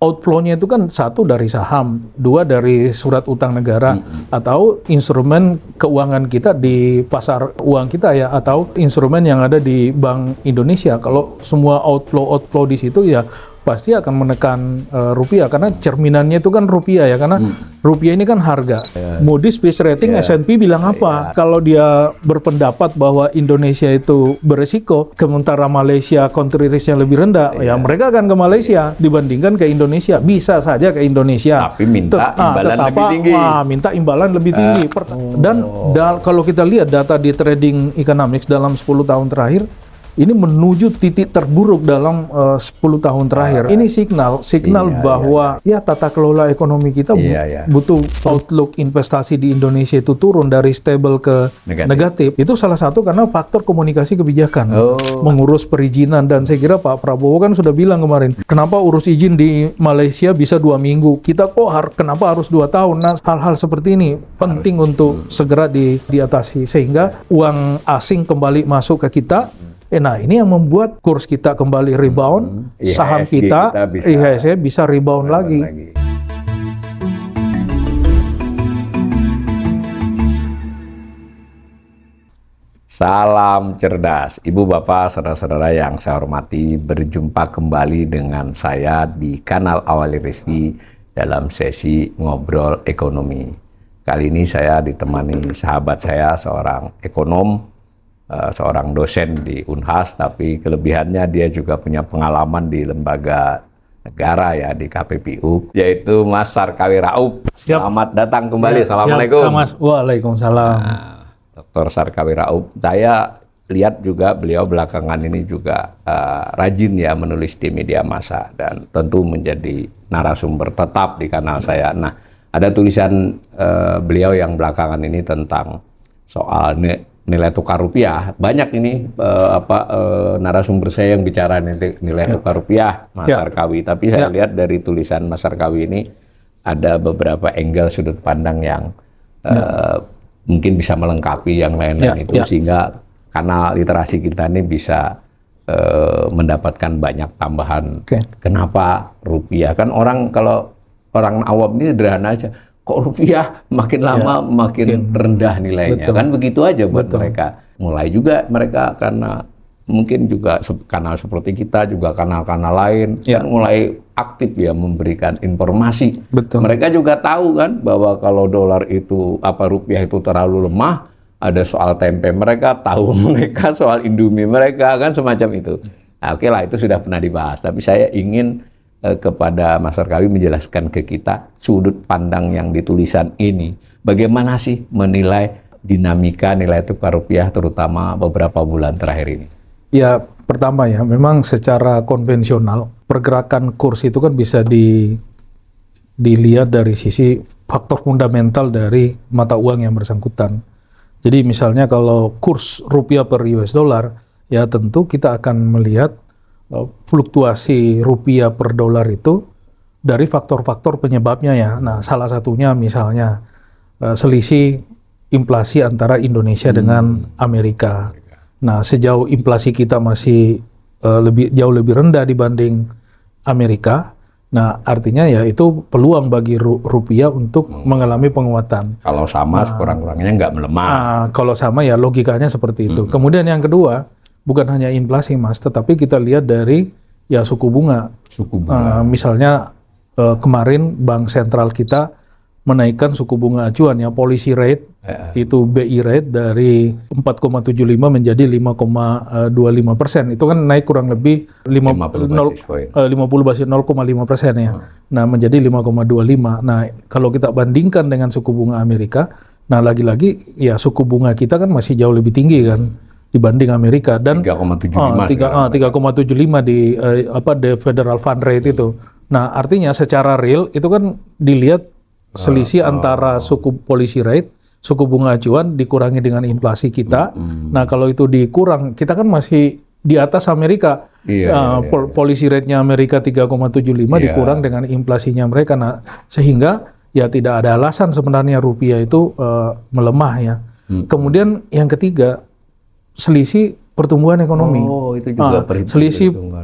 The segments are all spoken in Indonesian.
outflow-nya itu kan satu dari saham, dua dari surat utang negara, atau instrumen keuangan kita di pasar uang kita ya, atau instrumen yang ada di Bank Indonesia. Kalau semua outflow di situ ya pasti akan menekan rupiah, karena cerminannya itu kan rupiah ya, karena rupiah ini kan harga. Moody's Fitch Rating, S&P bilang apa? Kalau dia berpendapat bahwa Indonesia itu beresiko, sementara Malaysia country risk-nya lebih rendah, ya mereka akan ke Malaysia dibandingkan ke Indonesia. Bisa saja ke Indonesia. Tapi minta imbalan lebih tinggi. Minta imbalan lebih tinggi. Dan kalau kita lihat data di Trading Economics dalam 10 tahun terakhir, ini menuju titik terburuk dalam 10 tahun terakhir. Ini signal bahwa ya tata kelola ekonomi kita butuh outlook investasi di Indonesia itu turun dari stable ke negatif. Itu salah satu karena faktor komunikasi kebijakan, mengurus perizinan. Dan saya kira Pak Prabowo kan sudah bilang kemarin, kenapa urus izin di Malaysia bisa 2 minggu, kita kok kenapa harus 2 tahun? Nah, hal-hal seperti ini penting untuk segera diatasi sehingga uang asing kembali masuk ke kita. Nah, ini yang membuat kurs kita kembali rebound, saham kita IHSG bisa rebound lagi. Salam cerdas, Ibu Bapak, saudara-saudara yang saya hormati, berjumpa kembali dengan saya di kanal Awali Rizki dalam sesi Ngobrol Ekonomi. Kali ini saya ditemani sahabat saya, seorang ekonom, seorang dosen di Unhas, tapi kelebihannya dia juga punya pengalaman di lembaga negara ya, di KPPU, yaitu Mas Sarkawi Raup. Selamat datang kembali. Assalamualaikum. Mas. Waalaikumsalam. Dr. Sarkawi Raup, saya lihat juga beliau belakangan ini juga rajin ya menulis di media massa dan tentu menjadi narasumber tetap di kanal saya. Nah, ada tulisan beliau yang belakangan ini tentang soal nilai tukar rupiah. Banyak ini narasumber saya yang bicara nilai tukar rupiah, Mas Sarkawi. Tapi saya lihat dari tulisan Mas Sarkawi ini ada beberapa angle sudut pandang yang mungkin bisa melengkapi yang lain-lain itu, sehingga kanal literasi kita ini bisa mendapatkan banyak tambahan. Kenapa rupiah? Kan kalau orang awam ini sederhana aja. Kok rupiah makin lama makin rendah nilainya? Kan begitu aja buat mereka. Mulai juga mereka karena mungkin juga kanal seperti kita, juga kanal-kanal lain kan mulai aktif ya memberikan informasi. Mereka juga tahu kan bahwa kalau dolar itu rupiah itu terlalu lemah, ada soal tempe mereka, tahu mereka soal Indomie mereka, kan semacam itu. Nah, oke lah, itu sudah pernah dibahas. Tapi saya ingin kepada Mas Sarkawi menjelaskan ke kita sudut pandang yang ditulisan ini. Bagaimana sih menilai dinamika nilai tukar rupiah terutama beberapa bulan terakhir ini? Ya, pertama ya, memang secara konvensional pergerakan kurs itu kan bisa dilihat dari sisi faktor fundamental dari mata uang yang bersangkutan. Jadi misalnya kalau kurs rupiah per US dollar, ya tentu kita akan melihat fluktuasi rupiah per dolar itu dari faktor-faktor penyebabnya ya. Nah, salah satunya misalnya selisih inflasi antara Indonesia dengan Amerika. Nah, sejauh inflasi kita masih jauh lebih rendah dibanding Amerika, nah artinya ya itu peluang bagi rupiah untuk mengalami penguatan. Kalau sama, sekurang-kurangnya nggak melemah. Kalau sama ya logikanya seperti itu. Kemudian yang kedua, bukan hanya inflasi Mas, tetapi kita lihat dari ya suku bunga. Misalnya kemarin Bank Sentral kita menaikkan suku bunga acuan ya, policy rate itu BI rate dari 4,75 menjadi 5,25%. Itu kan naik kurang lebih 50 basis 0,5% ya. Nah, menjadi 5,25. Nah, kalau kita bandingkan dengan suku bunga Amerika, nah lagi-lagi ya suku bunga kita kan masih jauh lebih tinggi kan dibanding Amerika, dan 3,75 di the Federal Fund Rate itu. Nah, artinya secara real itu kan dilihat selisih antara suku policy rate, suku bunga acuan dikurangi dengan inflasi kita. Nah, kalau itu dikurang, kita kan masih di atas Amerika. Policy rate-nya Amerika 3,75 dikurang dengan inflasinya mereka. Nah, sehingga ya tidak ada alasan sebenarnya rupiah itu melemah ya. Kemudian yang ketiga, selisih pertumbuhan ekonomi. Itu juga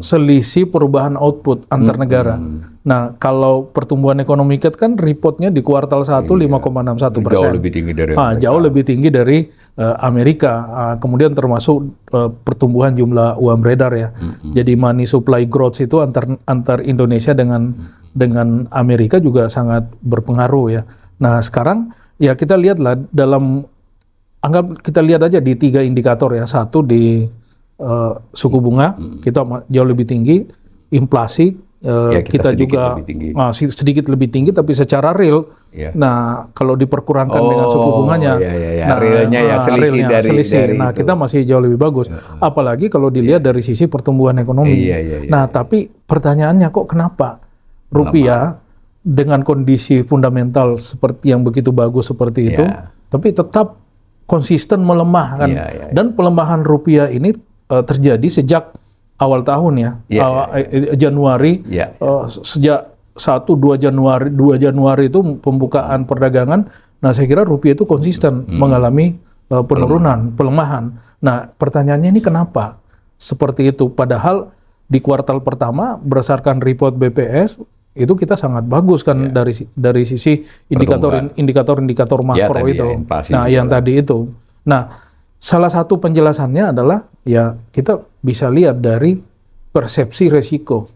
selisih perubahan output antar negara. Nah, kalau pertumbuhan ekonomi kita kan reportnya di kuartal 1 5,61%. Jauh lebih tinggi dari Amerika. Jauh lebih tinggi dari Amerika. Kemudian termasuk pertumbuhan jumlah uang beredar ya. Jadi money supply growth itu antar Indonesia dengan Amerika juga sangat berpengaruh ya. Nah, sekarang ya kita lihatlah kita lihat aja di 3 indikator ya. Satu di suku bunga kita jauh lebih tinggi, inflasi kita juga sedikit lebih tinggi, tapi secara real, nah kalau diperkurangkan dengan suku bunganya, nah realnya ya selisih nah itu. kita masih jauh lebih bagus. Apalagi kalau dilihat dari sisi pertumbuhan ekonomi. Nah tapi pertanyaannya kok kenapa rupiah dengan kondisi fundamental seperti yang begitu bagus seperti itu, tapi tetap konsisten melemah kan? Dan pelemahan rupiah ini terjadi sejak awal tahun ya, Januari, sejak 1-2 Januari itu pembukaan perdagangan. Nah, saya kira rupiah itu konsisten mengalami penurunan, pelemahan. Nah, pertanyaannya ini kenapa seperti itu? Padahal di kuartal pertama berdasarkan report BPS itu kita sangat bagus kan dari sisi indikator makro itu. Nah, yang tadi itu. Nah, salah satu penjelasannya adalah ya kita bisa lihat dari persepsi resiko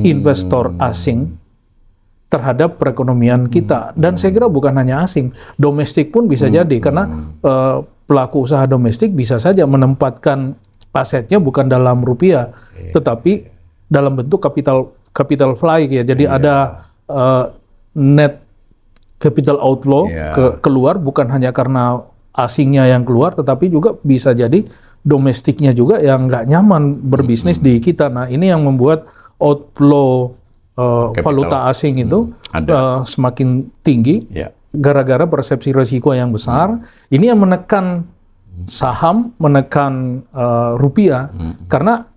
investor asing terhadap perekonomian kita. Dan saya kira bukan hanya asing, domestik pun bisa jadi karena pelaku usaha domestik bisa saja menempatkan asetnya bukan dalam rupiah, tetapi dalam bentuk capital fly ya. Jadi ada net capital outflow keluar bukan hanya karena asingnya yang keluar, tetapi juga bisa jadi domestiknya juga yang nggak nyaman berbisnis di kita. Nah, ini yang membuat outflow valuta asing itu semakin tinggi gara-gara persepsi risiko yang besar. Ini yang menekan saham, menekan rupiah, karena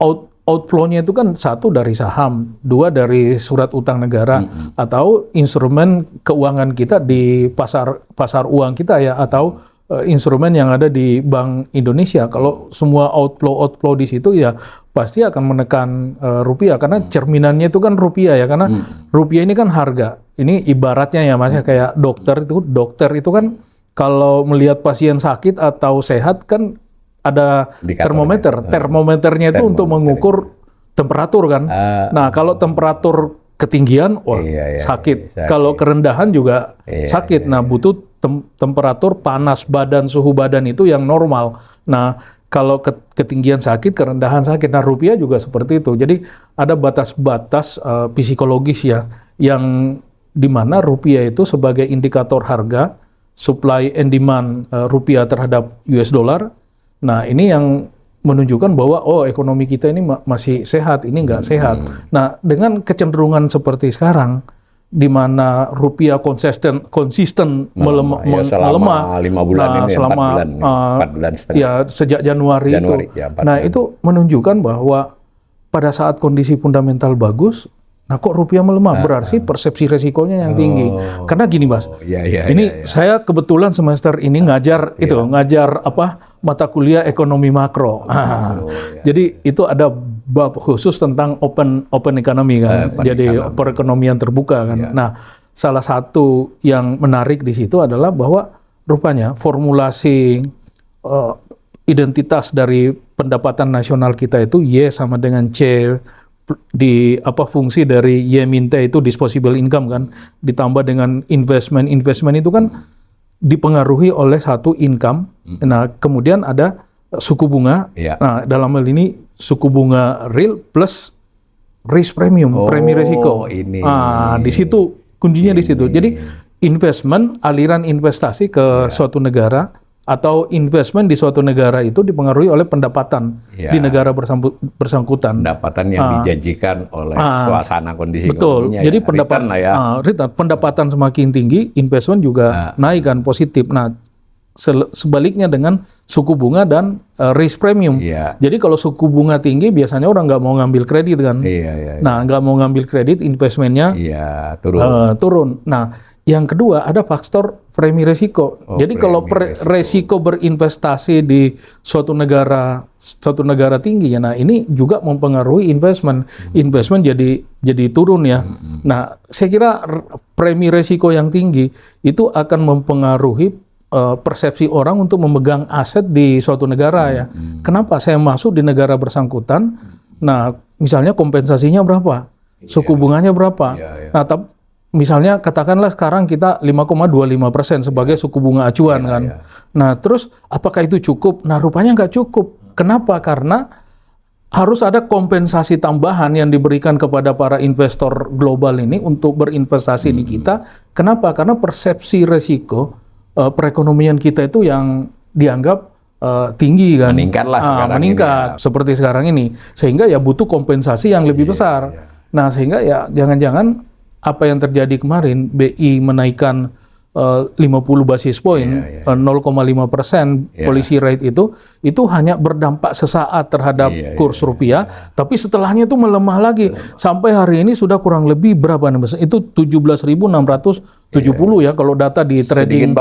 outflow-nya itu kan 1 dari saham, 2 dari surat utang negara atau instrumen keuangan kita di pasar uang kita ya, atau instrumen yang ada di Bank Indonesia. Kalau semua outflow di situ ya pasti akan menekan rupiah, karena cerminannya itu kan rupiah ya, karena rupiah ini kan harga. Ini ibaratnya ya Mas, kayak dokter itu kan kalau melihat pasien sakit atau sehat kan ada termometernya itu untuk mengukur temperatur kan. Nah, kalau temperatur ketinggian sakit. Kalau kerendahan juga sakit. Nah, butuh temperatur panas badan, suhu badan itu yang normal. Nah, kalau ketinggian sakit, kerendahan sakit. Nah, rupiah juga seperti itu. Jadi ada batas-batas psikologis ya, yang dimana rupiah itu sebagai indikator harga, supply and demand rupiah terhadap US dollar. Nah, ini yang menunjukkan bahwa ekonomi kita ini masih sehat, ini nggak sehat. Nah, dengan kecenderungan seperti sekarang, di mana rupiah konsisten melemah selama 5 bulan ini, selama 4 bulan setengah. Ya, sejak Januari itu. Nah, itu menunjukkan bahwa pada saat kondisi fundamental bagus, nah kok rupiah melemah? Berarti persepsi resikonya yang tinggi. Karena gini Mas, saya kebetulan semester ini ngajar mata kuliah ekonomi makro. Jadi itu ada bab khusus tentang open economy kan. Jadi perekonomian terbuka kan. Nah, salah satu yang menarik di situ adalah bahwa rupanya formulasi identitas dari pendapatan nasional kita itu Y sama dengan C di fungsi dari Y min T itu disposable income kan, ditambah dengan investment itu kan dipengaruhi oleh satu income. Nah, kemudian ada suku bunga. Nah, dalam hal ini suku bunga real plus risk premium, premi risiko. Di situ kuncinya di situ. Jadi investment, aliran investasi ke suatu negara atau investment di suatu negara itu dipengaruhi oleh pendapatan di negara bersangkutan. Pendapatan yang dijanjikan oleh suasana kondisi betul. ekonominya. Jadi pendapatan semakin tinggi, investment juga naik kan, positif. Nah, sebaliknya dengan suku bunga dan risk premium. Jadi kalau suku bunga tinggi, biasanya orang nggak mau ngambil kredit kan. Nah, nggak mau ngambil kredit, investmentnya turun. Nah, Yang kedua ada faktor premi resiko. Jadi kalau resiko berinvestasi di suatu negara tinggi ya, nah ini juga mempengaruhi investment. Investment jadi turun ya. Nah, saya kira premi resiko yang tinggi itu akan mempengaruhi persepsi orang untuk memegang aset di suatu negara ya. Kenapa saya masuk di negara bersangkutan? Nah, misalnya kompensasinya berapa? Suku bunganya berapa? Nah, misalnya katakanlah sekarang kita 5,25% sebagai suku bunga acuan kan. Nah, terus apakah itu cukup? Nah, rupanya nggak cukup. Kenapa? Karena harus ada kompensasi tambahan yang diberikan kepada para investor global ini untuk berinvestasi di kita. Kenapa? Karena persepsi resiko perekonomian kita itu yang dianggap tinggi kan. Meningkatlah sekarang meningkat ini, seperti sekarang ini. Sehingga ya butuh kompensasi yang lebih besar. Nah, sehingga ya jangan-jangan apa yang terjadi kemarin, BI menaikkan 50 basis poin, 0,5% policy rate itu hanya berdampak sesaat terhadap kurs rupiah, tapi setelahnya itu melemah lagi. Sampai hari ini sudah kurang lebih berapa nih? Itu 17.670 ya kalau data di trading,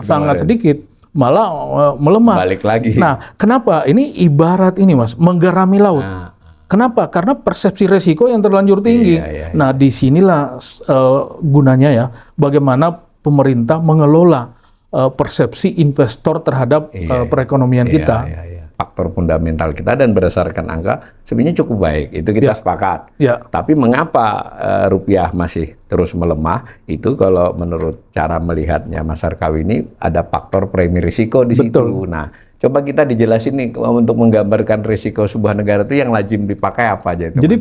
sangat sedikit. Malah melemah. Balik lagi. Nah, kenapa? Ini ibarat ini Mas, menggerami laut. Kenapa? Karena persepsi resiko yang terlanjur tinggi. Nah, disinilah gunanya ya, bagaimana pemerintah mengelola persepsi investor terhadap perekonomian kita. Faktor fundamental kita dan berdasarkan angka sebenarnya cukup baik, itu kita sepakat. Tapi mengapa rupiah masih terus melemah? Itu kalau menurut cara melihatnya Mas Sarkawi ini ada faktor premi risiko di situ. Nah, coba kita dijelasin nih untuk menggambarkan risiko sebuah negara itu yang lazim dipakai apa aja itu. Jadi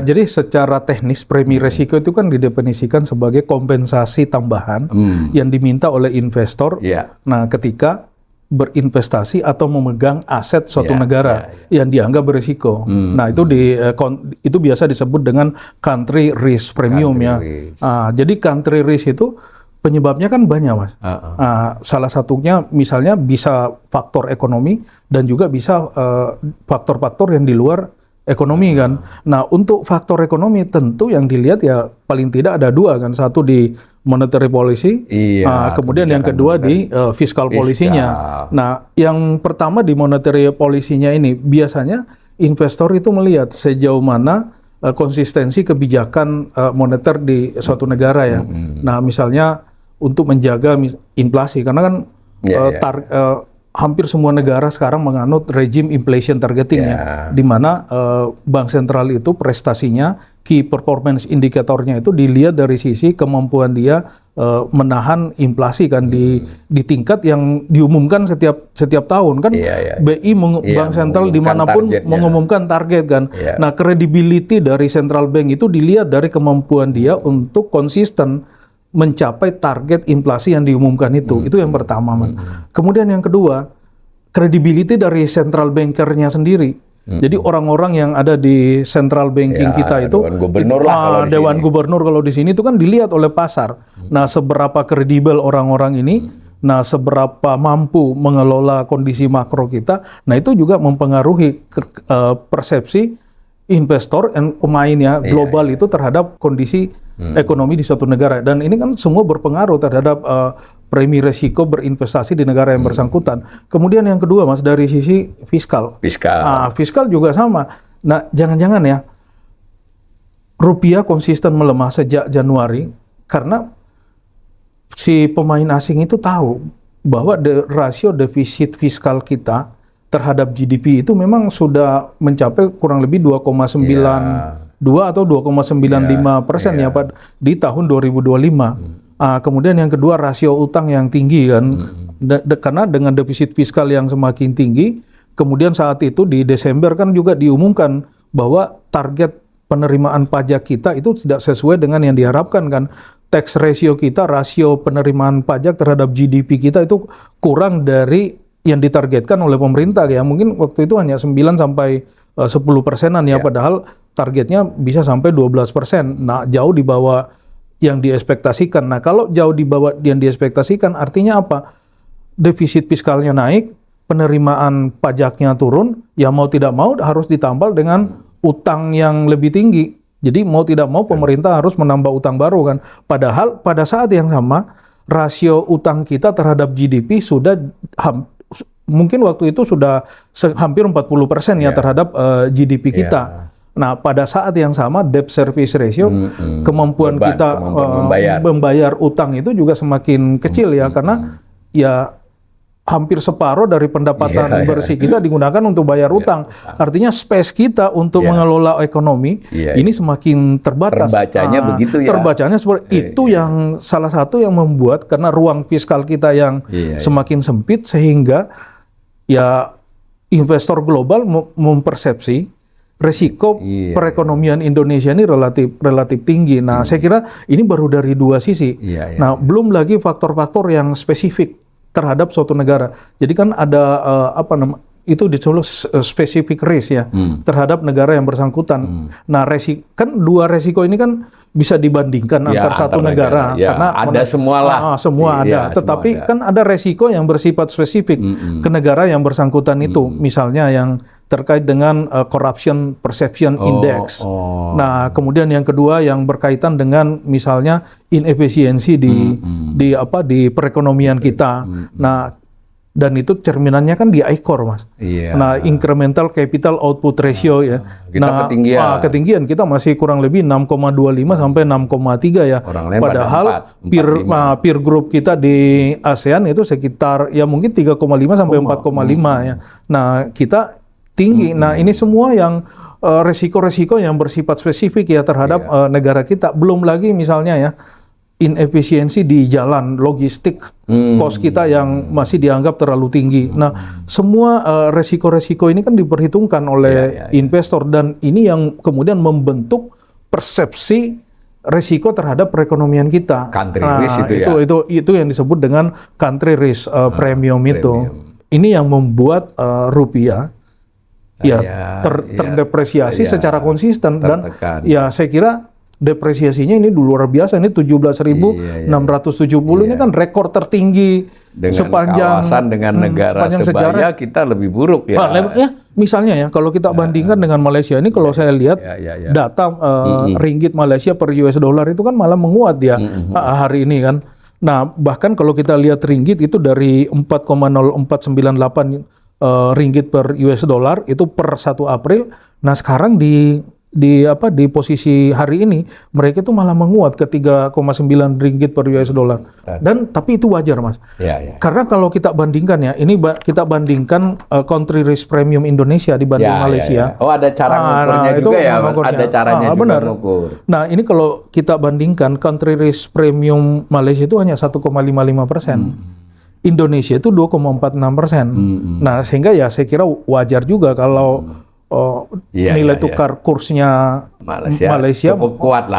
jadi secara teknis premi risiko itu kan didefinisikan sebagai kompensasi tambahan yang diminta oleh investor. Nah, ketika berinvestasi atau memegang aset suatu negara yang dianggap berisiko. Nah, itu biasa disebut dengan country risk premium ya. Jadi country risk itu penyebabnya kan banyak Mas. Salah satunya misalnya bisa faktor ekonomi dan juga bisa faktor-faktor yang di luar ekonomi kan. Nah, untuk faktor ekonomi tentu yang dilihat ya paling tidak ada dua kan. Satu di monetary policy, kemudian yang kedua di fiscal policy-nya. Nah, yang pertama di monetary policy-nya ini biasanya investor itu melihat sejauh mana konsistensi kebijakan moneter di suatu negara ya. Nah, misalnya untuk menjaga inflasi, karena kan hampir semua negara sekarang menganut rejim inflation targeting ya, di mana bank sentral itu prestasinya, key performance indikatornya itu dilihat dari sisi kemampuan dia menahan inflasi kan di tingkat yang diumumkan setiap tahun kan. BI bank sentral dimanapun mengumumkan target kan. Nah, credibility dari central bank itu dilihat dari kemampuan dia untuk konsisten mencapai target inflasi yang diumumkan itu. Itu yang pertama Mas. Kemudian yang kedua, credibility dari central bankernya sendiri. Jadi orang-orang yang ada di central banking kita itu, Dewan Gubernur kalau di sini itu kan dilihat oleh pasar. Nah, seberapa kredibel orang-orang ini, nah seberapa mampu mengelola kondisi makro kita, nah itu juga mempengaruhi persepsi investor dan pemainnya global itu terhadap kondisi ekonomi di suatu negara. Dan ini kan semua berpengaruh terhadap premi resiko berinvestasi di negara yang bersangkutan. Kemudian yang kedua Mas, dari sisi fiskal. Fiskal juga sama. Nah, jangan-jangan ya rupiah konsisten melemah sejak Januari karena si pemain asing itu tahu bahwa rasio defisit fiskal kita terhadap GDP itu memang sudah mencapai kurang lebih 2,92 atau 2,95% ya Pak di tahun 2025. Kemudian yang kedua rasio utang yang tinggi kan, karena dengan defisit fiskal yang semakin tinggi, kemudian saat itu di Desember kan juga diumumkan bahwa target penerimaan pajak kita itu tidak sesuai dengan yang diharapkan kan. Tax ratio kita, rasio penerimaan pajak terhadap GDP kita itu kurang dari yang ditargetkan oleh pemerintah ya. Mungkin waktu itu hanya 9 sampai 10%-an ya, padahal targetnya bisa sampai 12%. Nah, jauh di bawah yang diekspektasikan. Nah, kalau jauh di bawah yang diekspektasikan artinya apa? Defisit fiskalnya naik, penerimaan pajaknya turun, ya mau tidak mau harus ditambal dengan utang yang lebih tinggi Jadi mau tidak mau pemerintah harus menambah utang baru kan. Padahal pada saat yang sama rasio utang kita terhadap GDP sudah mungkin waktu itu sudah hampir 40% ya terhadap GDP kita. Nah, pada saat yang sama debt service ratio, kemampuan kita membayar utang itu juga semakin kecil ya, karena ya hampir separuh dari pendapatan bersih kita digunakan untuk bayar utang. Artinya space kita untuk mengelola ekonomi ini semakin terbatas. Terbacanya begitu ya. Terbacanya seperti itu yang salah satu yang membuat, karena ruang fiskal kita yang semakin sempit, sehingga ya investor global mempersepsi resiko perekonomian Indonesia ini relatif tinggi. Nah, saya kira ini baru dari dua sisi. Nah, belum lagi faktor-faktor yang spesifik terhadap suatu negara. Jadi kan ada itu disebut specific risk ya terhadap negara yang bersangkutan. Nah, kan dua resiko ini kan bisa dibandingkan antar satu negara karena ada semua ada. Tetapi kan ada resiko yang bersifat spesifik ke negara yang bersangkutan itu. Misalnya yang terkait dengan corruption perception index. Nah, kemudian yang kedua yang berkaitan dengan misalnya inefisiensi di perekonomian kita. Nah, dan itu cerminannya kan di ICOR, Mas. Nah, incremental capital output ratio ya. Kita ketinggian kita masih kurang lebih 6,25 sampai 6,3 ya. Padahal peer group kita di ASEAN itu sekitar ya mungkin 3,5 sampai 4,5 ya. Nah, kita tinggi. Nah, ini semua yang resiko-resiko yang bersifat spesifik ya terhadap negara kita. Belum lagi misalnya ya inefisiensi di jalan logistik, cost kita yang masih dianggap terlalu tinggi. Nah, semua resiko-resiko ini kan diperhitungkan oleh investor, dan ini yang kemudian membentuk persepsi resiko terhadap perekonomian kita. Country risk itu yang disebut dengan country risk premium itu. Ini yang membuat rupiah terdepresiasi secara konsisten tertekan. Dan ya saya kira depresiasinya ini luar biasa. Ini 17.670 ini kan rekor tertinggi dengan sepanjang kawasan dengan negara sebaya kita lebih buruk ya. Misalnya ya kalau kita bandingkan dengan Malaysia ini, kalau saya lihat data ringgit Malaysia per US dollar itu kan malah menguat ya hari ini kan. Nah, bahkan kalau kita lihat ringgit itu dari 4,0498 ringgit per US dollar itu per 1 April. Nah, sekarang di posisi hari ini mereka itu malah menguat ke 3,9 ringgit per US dollar. Dan tapi itu wajar, Mas. Karena kalau kita bandingkan ya, ini kita bandingkan country risk premium Indonesia dibanding Malaysia. Oh, ada cara mengukurnya juga ya, ada caranya juga mengukur. Nah, ini kalau kita bandingkan country risk premium Malaysia itu hanya 1,55%. Indonesia itu 2,46%. Nah, sehingga ya saya kira wajar juga kalau nilai tukar kursnya Malaysia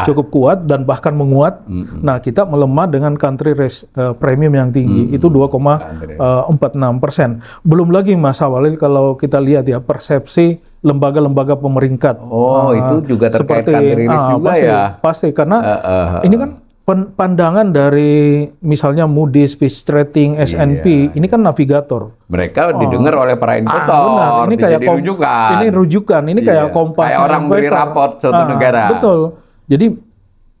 cukup kuat dan bahkan menguat. Nah, kita melemah dengan country risk premium yang tinggi itu 2,46%. Belum lagi Mas Awalil kalau kita lihat ya persepsi lembaga-lembaga pemeringkat. Itu juga terkait country risk juga pasti karena ini kan pandangan dari misalnya Moody's, Fitch Rating, S&P, ini kan navigator. Mereka didengar oleh para investor. Benar. Ini kayak rujukan. Ini kayak kompas. Kayak orang beri raport suatu negara. Betul. Jadi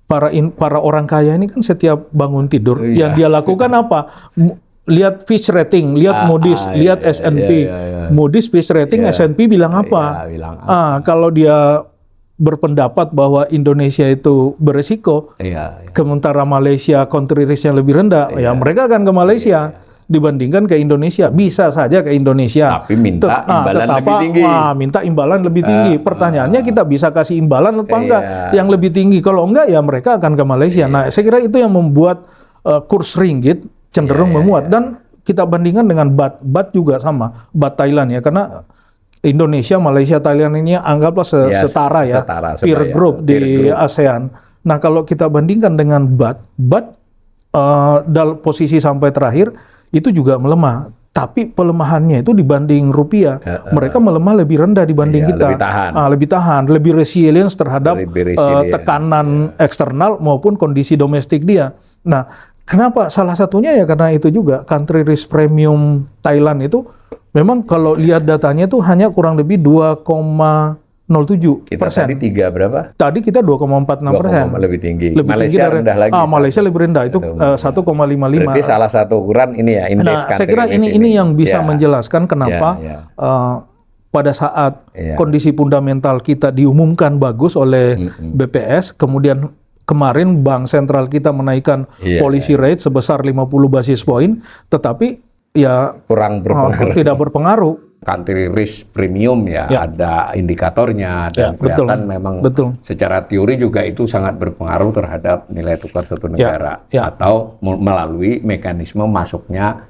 para orang kaya ini kan setiap bangun tidur yang dia lakukan apa? Lihat Fitch Rating, lihat Moody's, lihat S&P. Moody's, Fitch Rating, S&P bilang apa? Kalau dia berpendapat bahwa Indonesia itu beresiko, sementara Malaysia country risk yang lebih rendah, ya mereka akan ke Malaysia dibandingkan ke Indonesia. Bisa saja ke Indonesia, tapi minta imbalan lebih tinggi. Minta imbalan lebih tinggi. Pertanyaannya kita bisa kasih imbalan atau enggak yang lebih tinggi. Kalau enggak ya mereka akan ke Malaysia. Nah, saya kira itu yang membuat kurs ringgit cenderung menguat. Dan kita bandingkan dengan BAT juga sama, BAT Thailand ya, karena Indonesia, Malaysia, Thailand ini anggaplah setara ya, peer group di ASEAN. Nah, kalau kita bandingkan dengan BAT dalam posisi sampai terakhir itu juga melemah. Tapi pelemahannya itu dibanding rupiah, mereka melemah lebih rendah dibanding kita. Lebih tahan, lebih resilience terhadap tekanan eksternal maupun kondisi domestik dia. Nah, kenapa? Salah satunya ya karena itu juga country risk premium Thailand itu memang kalau lihat datanya itu hanya kurang lebih 2,1 0,07%. Kita tadi 3 berapa? Tadi kita 2,46%. Lebih tinggi. Lebih Malaysia tinggi dari, rendah lagi. Malaysia lebih rendah, itu 1,55. Berarti salah satu ukuran ini ya, indeks Nah, saya kira ini yang bisa menjelaskan kenapa pada saat kondisi fundamental kita diumumkan bagus oleh BPS, kemudian kemarin Bank Sentral kita menaikkan policy rate sebesar 50 basis point, tetapi ya kurang berpengaruh. Tidak berpengaruh. Country risk premium ada indikatornya dan kelihatan memang secara teori juga itu sangat berpengaruh terhadap nilai tukar suatu negara atau melalui mekanisme masuknya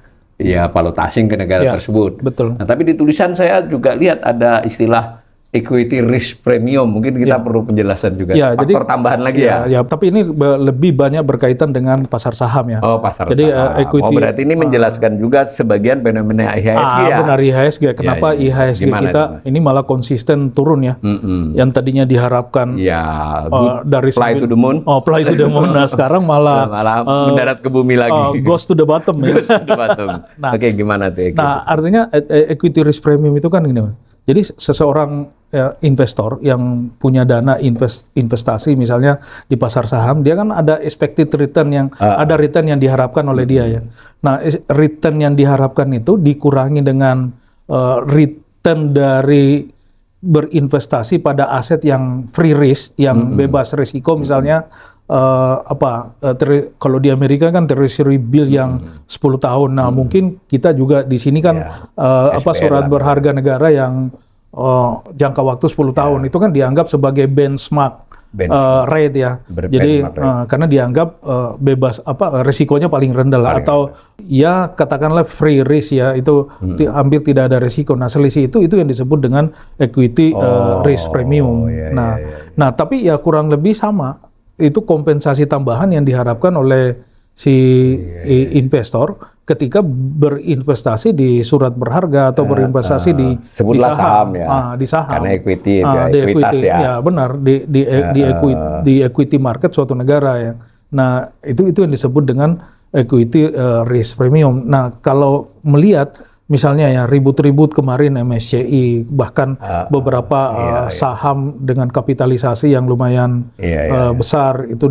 valuta asing ke negara tersebut. Nah, tapi di tulisan saya juga lihat ada istilah equity risk premium, mungkin kita perlu penjelasan juga. Faktor tambahan lagi tapi ini lebih banyak berkaitan dengan pasar saham ya. Oh, pasar saham. Equity, berarti ini menjelaskan juga sebagian fenomena IHSG ya. Benar, IHSG. Kenapa IHSG kita ini malah konsisten turun ya? Yang tadinya diharapkan dari fly to the moon. Fly to the moon. Nah, sekarang malah mendarat ke bumi lagi. Goes to the bottom ya. Goes to the bottom. Oke, gimana tuh? Nah, artinya equity risk premium itu kan gini, jadi seseorang investor yang punya dana investasi misalnya di pasar saham, dia kan ada expected return yang ada return yang diharapkan oleh dia ya. Nah, return yang diharapkan itu dikurangi dengan return dari berinvestasi pada aset yang free risk, yang bebas risiko, misalnya kalau di Amerika kan treasury bill yang 10 tahun. Nah, mungkin kita juga di sini kan surat berharga negara yang jangka waktu 10 tahun itu kan dianggap sebagai benchmark rate ya. Jadi karena dianggap bebas risikonya paling rendah lah, atau ya katakanlah free risk ya, itu hampir tidak ada risiko. Nah, selisih itu yang disebut dengan equity risk premium. Nah, tapi ya kurang lebih sama. Itu kompensasi tambahan yang diharapkan oleh si investor ketika berinvestasi di surat berharga atau berinvestasi di saham ya. Di saham. Karena equity ekuitas ya. Ya benar, di equity market suatu negara ya. Nah, itu yang disebut dengan equity risk premium. Nah, kalau melihat misalnya ya ribut-ribut kemarin MSCI, bahkan beberapa saham dengan kapitalisasi yang lumayan besar itu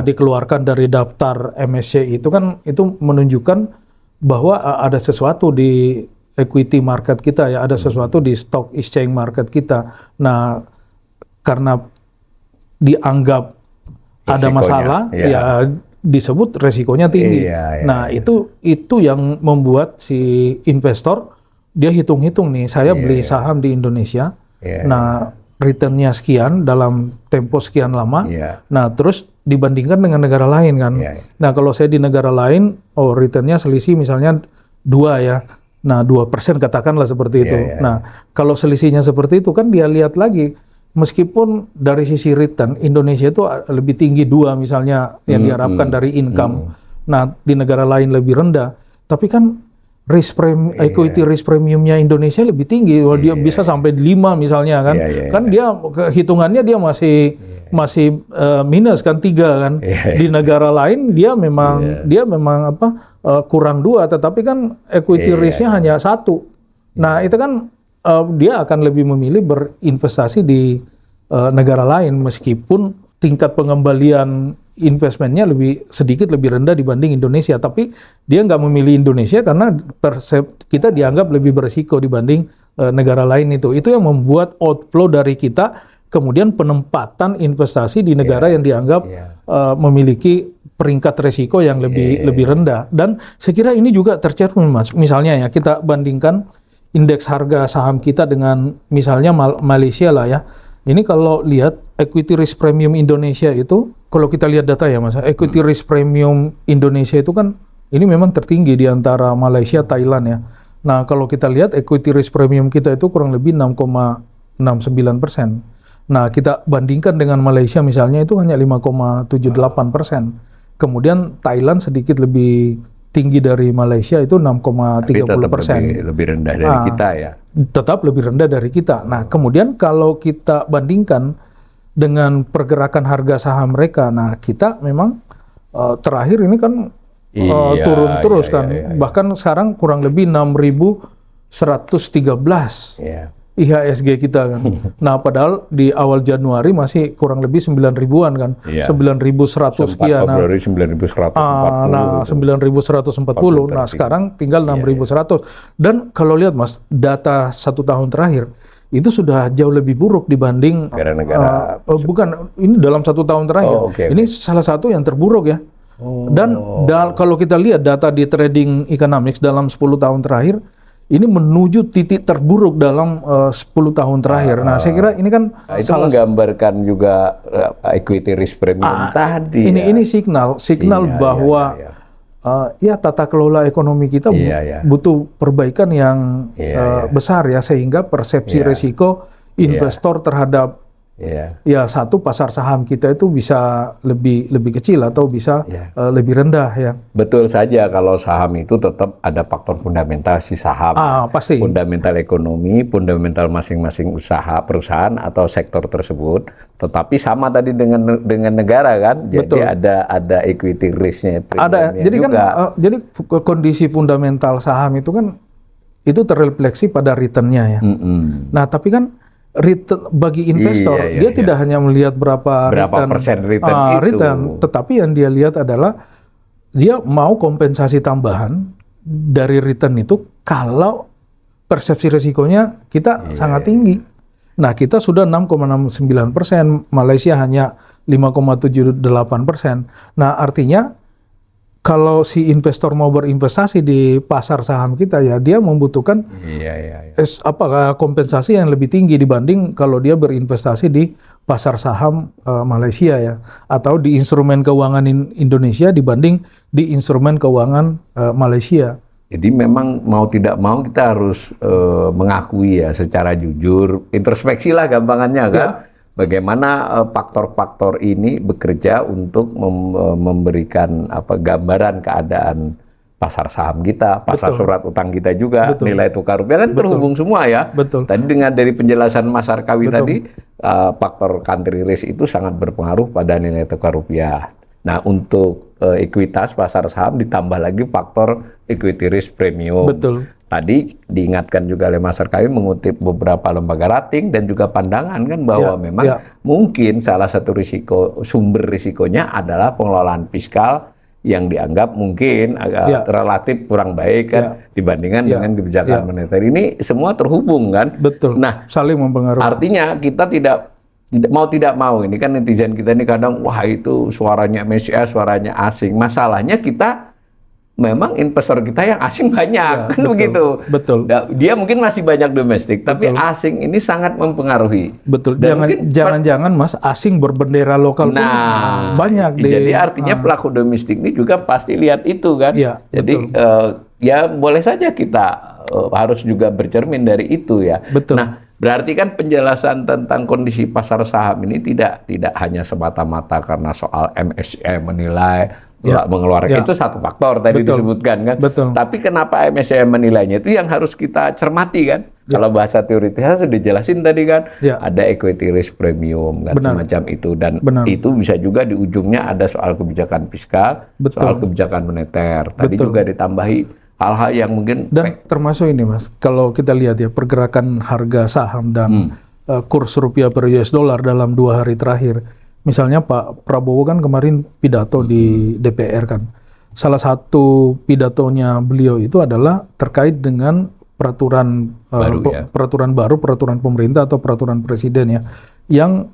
dikeluarkan dari daftar MSCI, itu kan menunjukkan bahwa ada sesuatu di equity market kita ya, ada sesuatu di stock exchange market kita. Nah, karena dianggap ada masalah ya disebut resikonya tinggi. Nah, itu yang membuat si investor dia hitung-hitung nih, saya beli saham di Indonesia. Nah, returnnya sekian dalam tempo sekian lama. Nah, terus dibandingkan dengan negara lain kan. Nah, kalau saya di negara lain, returnnya selisih misalnya 2 ya. Nah, 2% katakanlah seperti itu. Nah, kalau selisihnya seperti itu kan dia lihat lagi, meskipun dari sisi return Indonesia itu lebih tinggi 2 misalnya yang diharapkan dari income. Nah, di negara lain lebih rendah. Tapi kan equity risk premiumnya Indonesia lebih tinggi. Dia bisa sampai 5 misalnya kan. Kan dia hitungannya dia masih minus kan 3 kan. Di negara lain dia memang kurang 2, tetapi kan equity risk-nya hanya 1. Nah, itu kan dia akan lebih memilih berinvestasi di negara lain meskipun tingkat pengembalian investmentnya sedikit lebih rendah dibanding Indonesia, tapi dia nggak memilih Indonesia karena kita dianggap lebih berisiko dibanding negara lain itu yang membuat outflow dari kita, kemudian penempatan investasi di negara yang dianggap memiliki peringkat resiko yang lebih rendah. Dan saya kira ini juga tercermin, Mas. Misalnya ya kita bandingkan indeks harga saham kita dengan misalnya Malaysia lah ya. Ini kalau lihat equity risk premium Indonesia itu, kalau kita lihat data ya Mas, equity risk premium Indonesia itu kan ini memang tertinggi di antara Malaysia, Thailand ya. Nah, kalau kita lihat equity risk premium kita itu kurang lebih 6,69%. Nah, kita bandingkan dengan Malaysia misalnya itu hanya 5,78%. Kemudian Thailand sedikit lebih tinggi dari Malaysia itu 6,30%. Lebih rendah dari kita ya. Tetap lebih rendah dari kita. Nah, kemudian kalau kita bandingkan dengan pergerakan harga saham mereka, nah kita memang terakhir ini kan turun terus kan. Bahkan sekarang kurang lebih 6.113. IHSG kita kan. Nah, padahal di awal Januari masih kurang lebih 9 ribuan kan. 9.100 sekian. Februari 9.140. Nah, 9.140. Nah, sekarang tinggal 6.100. Dan kalau lihat Mas, data 1 tahun terakhir itu sudah jauh lebih buruk dibanding negara-negara. Bukan, ini dalam 1 tahun terakhir. Ini salah satu yang terburuk ya. Dan kalau kita lihat data di Trading Economics dalam 10 tahun terakhir, ini menuju titik terburuk dalam 10 tahun terakhir. Nah, saya kira ini kan itu menggambarkan juga equity risk premium tadi. Ini signal bahwa ya tata kelola ekonomi kita butuh perbaikan yang besar ya, sehingga persepsi risiko investor terhadap ya satu pasar saham kita itu bisa lebih kecil atau bisa lebih rendah ya. Betul saja, kalau saham itu tetap ada faktor fundamental si saham. Pasti. Fundamental ekonomi, fundamental masing-masing perusahaan atau sektor tersebut. Tetapi sama tadi dengan negara kan. Jadi ada equity risk-nya. Ada. Jadi juga. Jadi kondisi fundamental saham itu kan itu terrefleksi pada return-nya ya. Nah, tapi kan return bagi investor, dia tidak hanya melihat berapa persen return, tetapi yang dia lihat adalah dia mau kompensasi tambahan dari return itu kalau persepsi risikonya kita sangat tinggi. Nah, kita sudah 6,69%, Malaysia hanya 5,78%. Nah, artinya kalau si investor mau berinvestasi di pasar saham kita ya, dia membutuhkan kompensasi yang lebih tinggi dibanding kalau dia berinvestasi di pasar saham Malaysia ya, atau di instrumen keuangan Indonesia dibanding di instrumen keuangan Malaysia. Jadi memang mau tidak mau kita harus mengakui ya secara jujur, introspeksi lah gampangannya kan. Bagaimana faktor-faktor ini bekerja untuk memberikan gambaran keadaan pasar saham kita, pasar surat utang kita juga, nilai tukar rupiah kan terhubung semua ya. Tadi dengar dari penjelasan Mas Arkawi tadi, faktor country risk itu sangat berpengaruh pada nilai tukar rupiah. Nah, untuk ekuitas pasar saham ditambah lagi faktor equity risk premium. Tadi diingatkan juga oleh Mas Arkawi mengutip beberapa lembaga rating dan juga pandangan kan bahwa memang mungkin salah satu sumber risikonya adalah pengelolaan fiskal yang dianggap mungkin agak relatif kurang baik kan dibandingkan dengan kebijakan moneter. Ini semua terhubung kan. Nah, saling mempengaruhi. Artinya kita tidak mau ini kan netizen kita ini kadang wah itu suaranya MSCI, suaranya asing. Masalahnya kita memang investor kita yang asing banyak, kan begitu. Dia mungkin masih banyak domestik, tapi asing ini sangat mempengaruhi. Jangan-jangan Mas, asing berbendera lokal pun banyak. Jadi artinya pelaku domestik ini juga pasti lihat itu kan. Jadi ya boleh saja kita harus juga bercermin dari itu ya. Nah, berarti kan penjelasan tentang kondisi pasar saham ini tidak hanya semata-mata karena soal MSCI menilai mengeluarkan itu satu faktor tadi disebutkan kan. Tapi kenapa MSCI menilainya itu yang harus kita cermati kan. Kalau bahasa teoritisnya sudah jelasin tadi kan, ada equity risk premium kan semacam itu dan itu bisa juga di ujungnya ada soal kebijakan fiskal, soal kebijakan moneter. Tadi juga ditambahi hal-hal yang mungkin dan termasuk ini Mas, kalau kita lihat ya pergerakan harga saham dan kurs rupiah per US dollar dalam 2 hari terakhir. Misalnya Pak Prabowo kan kemarin pidato di DPR kan. Salah satu pidatonya beliau itu adalah terkait dengan peraturan peraturan pemerintah atau peraturan presiden ya yang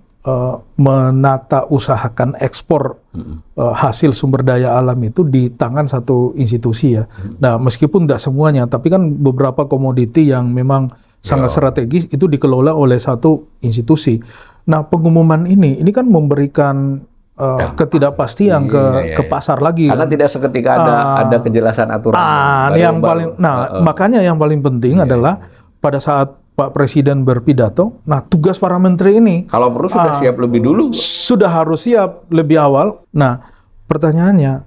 menata usahakan ekspor hasil sumber daya alam itu di tangan satu institusi ya. Nah, meskipun tidak semuanya, tapi kan beberapa komoditi yang memang sangat strategis itu dikelola oleh satu institusi. Nah, pengumuman ini kan memberikan ketidakpastian ke pasar lagi. Karena tidak seketika ada kejelasan aturan. Makanya yang paling penting adalah pada saat Pak Presiden berpidato, nah tugas para menteri ini kalau perlu sudah siap lebih dulu. Sudah harus siap lebih awal. Nah, pertanyaannya,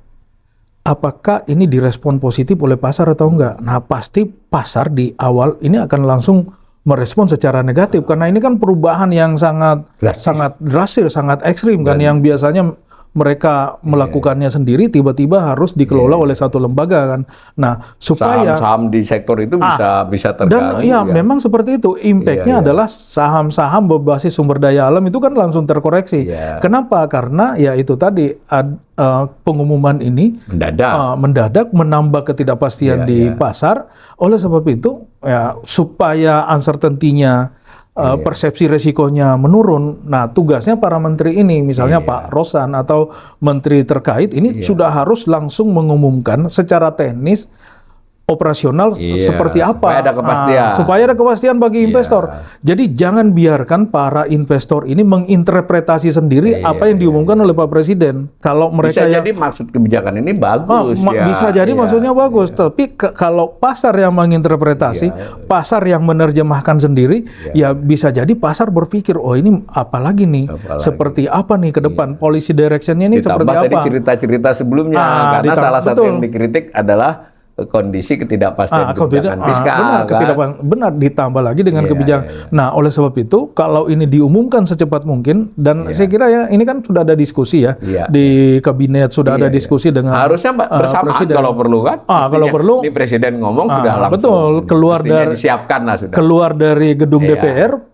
apakah ini direspon positif oleh pasar atau enggak? Nah, pasti pasar di awal ini akan langsung merespon secara negatif karena ini kan perubahan yang sangat drastis, sangat ekstrim kan, yang biasanya mereka melakukannya sendiri, tiba-tiba harus dikelola oleh satu lembaga kan. Nah, supaya saham-saham di sektor itu bisa terganggu. Dan ya memang seperti itu. Impact-nya adalah saham-saham berbasis sumber daya alam itu kan langsung terkoreksi. Kenapa? Karena ya itu tadi pengumuman ini mendadak menambah ketidakpastian di pasar. Oleh sebab itu ya supaya uncertainty-nya persepsi resikonya menurun. Nah, tugasnya para menteri ini, misalnya Pak Rosan atau menteri terkait ini sudah harus langsung mengumumkan secara teknis operasional seperti apa, supaya ada kepastian, supaya ada kepastian bagi investor. Jadi jangan biarkan para investor ini menginterpretasi sendiri apa yang diumumkan oleh Pak Presiden. Kalau mereka bisa jadi maksud kebijakan ini bagus, bisa jadi maksudnya bagus. Tapi kalau pasar yang menginterpretasi, pasar yang menerjemahkan sendiri, ya bisa jadi pasar berpikir, oh ini apalagi nih, seperti apa nih ke depan, policy direction-nya ini seperti apa. Ditambah tadi cerita-cerita sebelumnya, karena salah satu yang dikritik adalah kondisi ketidakpastian kebijakan fiskal. Benar, ditambah lagi dengan kebijakan. Nah, oleh sebab itu, kalau ini diumumkan secepat mungkin, dan saya kira ya ini kan sudah ada diskusi di kabinet, sudah ada diskusi dengan harusnya bersamaan presiden. Kalau perlu kan. Kalau perlu. Ini presiden ngomong sudah langsung. Betul, disiapkan lah sudah. Keluar dari gedung DPR.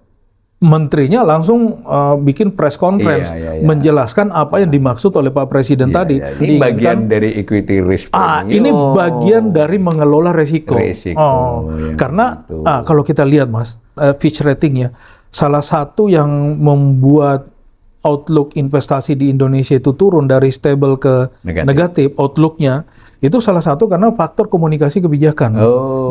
Menterinya langsung bikin press conference menjelaskan apa yang dimaksud oleh Pak Presiden tadi. Ini bagian dari equity risk premium. Ini bagian dari mengelola resiko. Karena kalau kita lihat Mas, Fitch rating ya, salah satu yang membuat outlook investasi di Indonesia itu turun dari stable ke negatif outlooknya, itu salah satu karena faktor komunikasi kebijakan.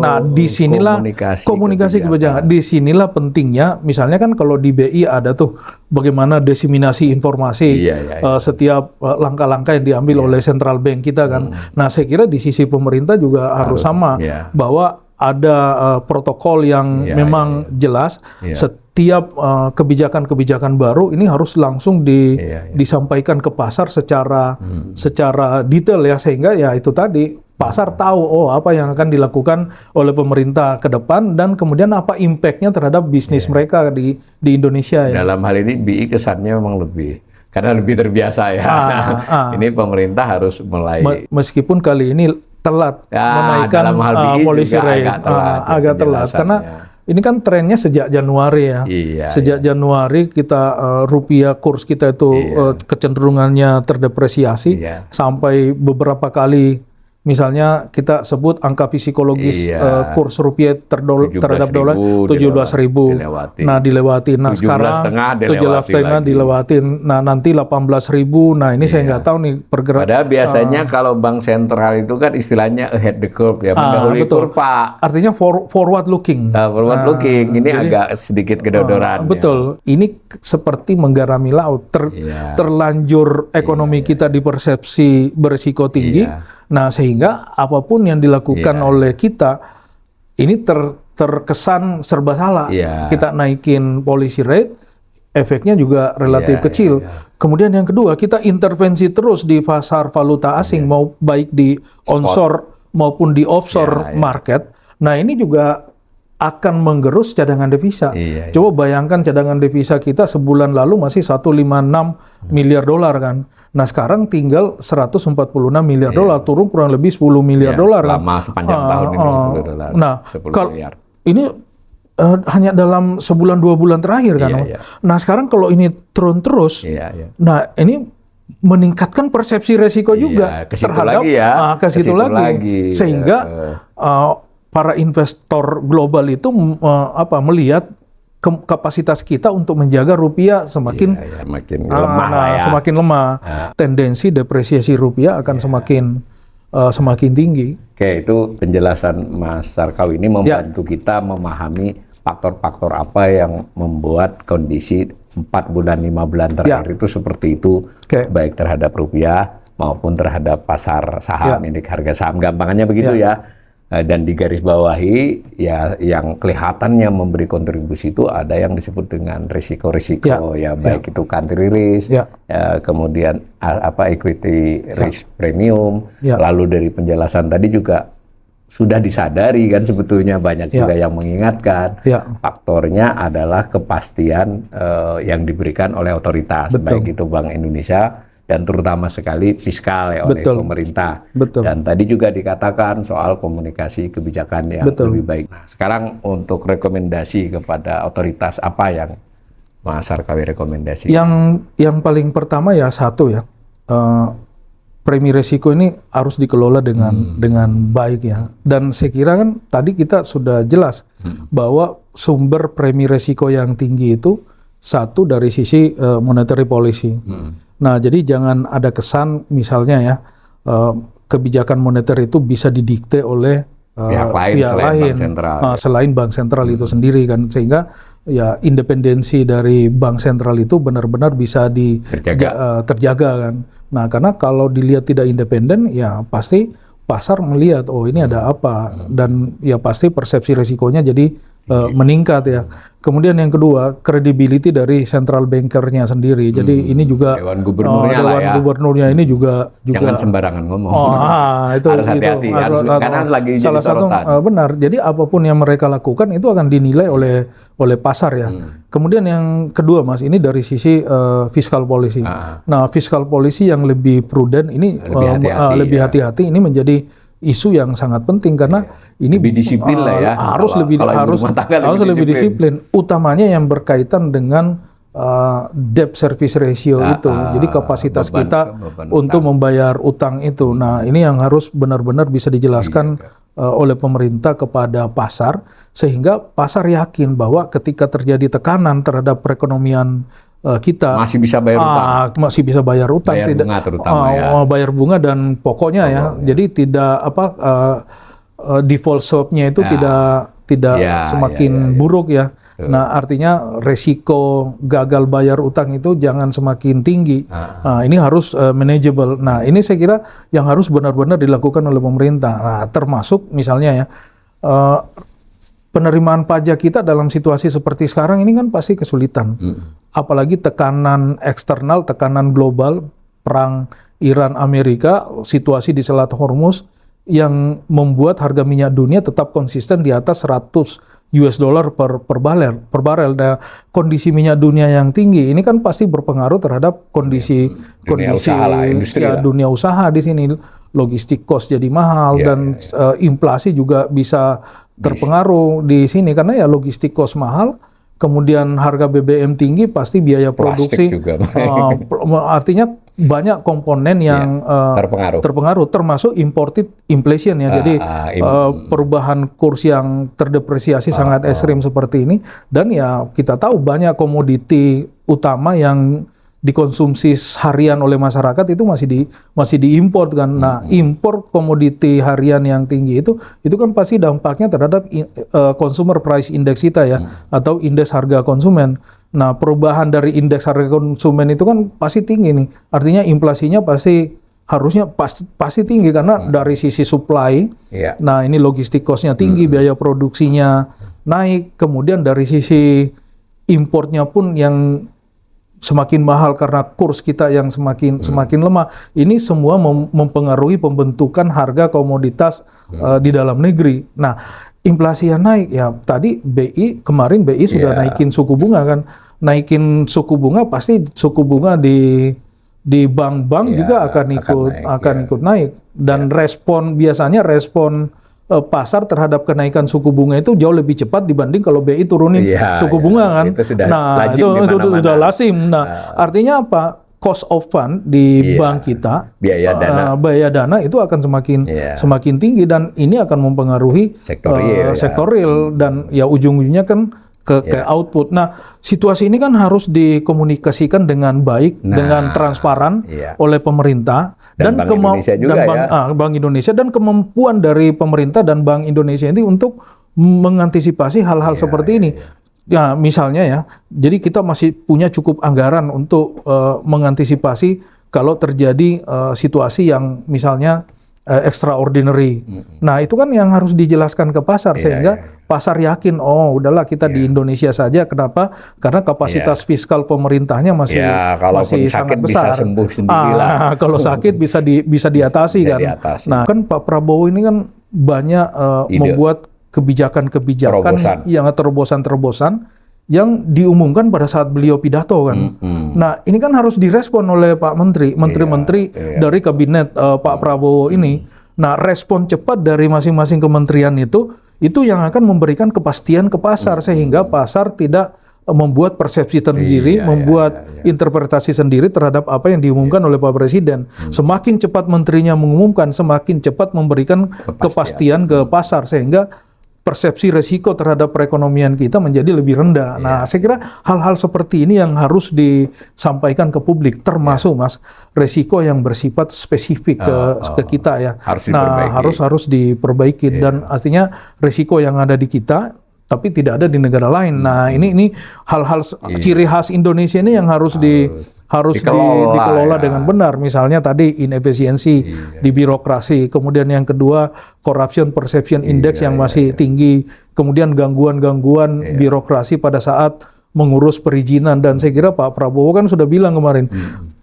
Nah, disinilah komunikasi kebijakan. Disinilah pentingnya, misalnya kan kalau di BI ada tuh bagaimana diseminasi informasi setiap langkah-langkah yang diambil oleh central bank kita kan. Nah, saya kira di sisi pemerintah juga harus sama, bahwa ada protokol yang memang jelas. Setiap kebijakan-kebijakan baru ini harus langsung disampaikan ke pasar secara detail ya, sehingga ya itu tadi pasar tahu apa yang akan dilakukan oleh pemerintah ke depan dan kemudian apa impact-nya terhadap bisnis mereka di Indonesia ya. Dalam hal ini BI kesannya memang karena lebih terbiasa ya. Ini pemerintah harus mulai, meskipun kali ini telat menaikkan policy rate, agak telat karena ini kan trennya sejak Januari ya. Sejak Januari kita rupiah kurs kita itu kecenderungannya terdepresiasi sampai beberapa kali. Misalnya kita sebut angka psikologis kurs rupiah terhadap dolar 17.000. Nah, dilewati. Nah, sekarang 17,5 dilewatin. Nah, nanti 18.000. Nah, ini saya nggak tahu nih pergerakan. Padahal biasanya kalau bank sentral itu kan istilahnya ahead the curve ya, mendahului kurva. Artinya forward looking. Forward looking. Ini agak sedikit kedodoran. Betul. Ini seperti menggarami laut. Terlanjur ekonomi kita dipersepsi berisiko tinggi. Nah, sehingga apapun yang dilakukan oleh kita ini terkesan serba salah. Kita naikin policy rate, efeknya juga relatif kecil. Kemudian yang kedua, kita intervensi terus di pasar valuta asing, mau baik di onshore maupun di offshore market. Nah, ini juga akan menggerus cadangan devisa. Coba bayangkan cadangan devisa kita sebulan lalu masih 156 miliar dolar kan. Nah, sekarang tinggal 146 miliar dolar, turun kurang lebih 10 miliar dolar kan. Selama sepanjang tahun ini 10 dolar. Nah, ini hanya dalam sebulan 2 bulan terakhir kan. Nah, sekarang kalau ini turun terus, nah ini meningkatkan persepsi resiko juga terhadap ke situ lagi. Sehingga para investor global itu melihat kapasitas kita untuk menjaga rupiah semakin lemah semakin lemah. Tendensi depresiasi rupiah akan semakin tinggi. Oke, itu penjelasan Mas Sarkawi ini membantu kita memahami faktor-faktor apa yang membuat kondisi 4 bulan 5 bulan terakhir itu seperti itu, baik terhadap rupiah maupun terhadap pasar saham, indeks harga saham, gampangannya begitu ya. Dan digarisbawahi ya, yang kelihatannya memberi kontribusi itu ada yang disebut dengan risiko-risiko baik itu country risk, kemudian equity risk premium. Lalu dari penjelasan tadi juga sudah disadari kan sebetulnya banyak juga yang mengingatkan faktornya adalah kepastian yang diberikan oleh otoritas, baik itu Bank Indonesia dan terutama sekali fiskal ya oleh Betul. pemerintah. Betul. Dan tadi juga dikatakan soal komunikasi kebijakan yang Betul. lebih baik. Nah, sekarang untuk rekomendasi kepada otoritas, apa yang Mas Sarkawi rekomendasi? Yang paling pertama ya satu ya, premi resiko ini harus dikelola dengan baik ya. Dan saya kira kan tadi kita sudah jelas bahwa sumber premi resiko yang tinggi itu satu dari sisi monetary policy. Nah, jadi jangan ada kesan misalnya ya kebijakan moneter itu bisa didikte oleh pihak lain selain bank sentral, selain bank sentral itu sendiri kan, sehingga ya independensi dari bank sentral itu benar-benar bisa terjaga kan. Nah, karena kalau dilihat tidak independen ya pasti pasar melihat oh ini ada apa, dan ya pasti persepsi risikonya jadi meningkat ya. Kemudian yang kedua, credibility dari central bankernya sendiri. Jadi ini juga Dewan Gubernurnya Gubernurnya ini juga jangan sembarangan ngomong. Itu harus hati-hati, karena lagi salah jadi satu benar. Jadi apapun yang mereka lakukan itu akan dinilai oleh pasar ya. Kemudian yang kedua Mas, ini dari sisi fiscal policy. Nah, fiscal policy yang lebih prudent ini lebih hati-hati ini menjadi isu yang sangat penting karena ini lebih disiplin lah ya. Harus lebih disiplin. Utamanya yang berkaitan dengan debt service ratio itu. Jadi kapasitas kita untuk membayar utang itu. Nah, ini yang harus benar-benar bisa dijelaskan oleh pemerintah kepada pasar sehingga pasar yakin bahwa ketika terjadi tekanan terhadap perekonomian kita masih bisa bayar utang, bayar bunga terutama bayar bunga dan pokoknya jadi tidak default swap-nya itu tidak semakin buruk ya. Nah, artinya resiko gagal bayar utang itu jangan semakin tinggi. Nah, ini harus manageable. Nah, ini saya kira yang harus benar-benar dilakukan oleh pemerintah. Nah, termasuk misalnya ya penerimaan pajak kita dalam situasi seperti sekarang ini kan pasti kesulitan. Apalagi tekanan eksternal, tekanan global, perang Iran-Amerika, situasi di Selat Hormuz yang membuat harga minyak dunia tetap konsisten di atas 100 US dollar per barel. Nah, kondisi minyak dunia yang tinggi ini kan pasti berpengaruh terhadap kondisi dunia usaha di sini. Logistik cost jadi mahal dan inflasi juga bisa terpengaruh di sini karena ya logistik cost mahal, kemudian harga BBM tinggi, pasti biaya produksi artinya banyak komponen yang terpengaruh termasuk imported inflation ya. Jadi perubahan kurs yang terdepresiasi sangat ekstrim seperti ini, dan ya kita tahu banyak komoditi utama yang dikonsumsi harian oleh masyarakat itu masih diimpor kan. Nah, impor komoditi harian yang tinggi itu kan pasti dampaknya terhadap consumer price index kita ya, atau indeks harga konsumen. Nah, perubahan dari indeks harga konsumen itu kan pasti tinggi nih. Artinya inflasinya harusnya pasti tinggi karena dari sisi supply. Nah, ini logistik cost-nya tinggi, biaya produksinya naik, kemudian dari sisi importnya pun yang semakin mahal karena kurs kita yang semakin lemah. Ini semua mempengaruhi pembentukan harga komoditas di dalam negeri. Nah, inflasi yang naik ya, tadi kemarin BI sudah naikin suku bunga kan. Naikin suku bunga, pasti suku bunga di bank-bank juga akan ikut naik. Dan biasanya respon pasar terhadap kenaikan suku bunga itu jauh lebih cepat dibanding kalau BI turunin suku bunga kan. Itu sudah sudah lazim. Nah, artinya apa? Cost of fund di bank kita, biaya dana itu akan semakin tinggi, dan ini akan mempengaruhi sektor real dan ya ujung-ujungnya kan ke output. Nah, situasi ini kan harus dikomunikasikan dengan baik, dengan transparan oleh pemerintah dan Bank Indonesia, dan kemampuan dari pemerintah dan Bank Indonesia ini untuk mengantisipasi hal-hal seperti ini. Ya, misalnya ya, jadi kita masih punya cukup anggaran untuk mengantisipasi kalau terjadi situasi yang misalnya extraordinary. Nah, itu kan yang harus dijelaskan ke pasar sehingga pasar yakin, oh udahlah kita di Indonesia saja. Kenapa? Karena kapasitas fiskal pemerintahnya masih sangat besar. Bisa sembuh sendirilah. Kalau sakit bisa diatasi kan. Nah, kan Pak Prabowo ini kan banyak membuat kebijakan-kebijakan yang terobosan-terobosan yang diumumkan pada saat beliau pidato kan. Nah, ini kan harus direspon oleh Pak Menteri dari kabinet Pak Prabowo ini. Nah, respon cepat dari masing-masing kementerian itu yang akan memberikan kepastian ke pasar sehingga pasar tidak membuat persepsi sendiri, membuat interpretasi sendiri terhadap apa yang diumumkan oleh Pak Presiden. Semakin cepat menterinya mengumumkan, semakin cepat memberikan kepastian ke pasar sehingga persepsi resiko terhadap perekonomian kita menjadi lebih rendah. Nah, saya kira hal-hal seperti ini yang harus disampaikan ke publik, termasuk Mas, resiko yang bersifat spesifik ke kita ya. Harus diperbaiki dan artinya resiko yang ada di kita tapi tidak ada di negara lain. Nah, ini hal-hal ciri khas Indonesia ini yang harus dikelola dengan benar. Misalnya tadi inefisiensi di birokrasi, kemudian yang kedua corruption perception index yang masih tinggi, kemudian gangguan-gangguan birokrasi pada saat mengurus perizinan. Dan saya kira Pak Prabowo kan sudah bilang kemarin,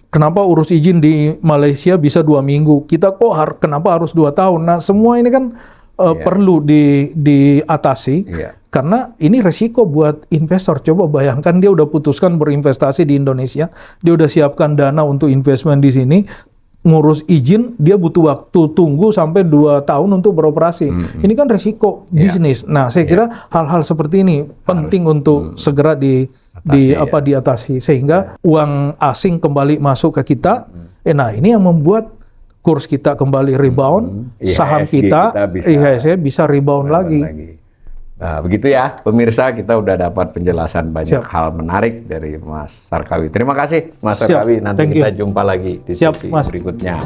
kenapa urus izin di Malaysia bisa 2 minggu, kita kok kenapa harus 2 tahun? Nah, semua ini kan perlu diatasi. Karena ini resiko buat investor. Coba bayangkan dia udah putuskan berinvestasi di Indonesia, dia udah siapkan dana untuk investment di sini, ngurus izin, dia butuh waktu tunggu sampai 2 tahun untuk beroperasi. Ini kan resiko bisnis. Nah, saya kira hal-hal seperti ini penting untuk segera diatasi sehingga uang asing kembali masuk ke kita. Nah, ini yang membuat kurs kita kembali rebound, saham kita IHSG bisa rebound lagi. Nah, begitu ya, pemirsa, kita udah dapat penjelasan banyak hal menarik dari Mas Sarkawi. Terima kasih, Mas Sarkawi. Nanti kita jumpa lagi di sesi berikutnya.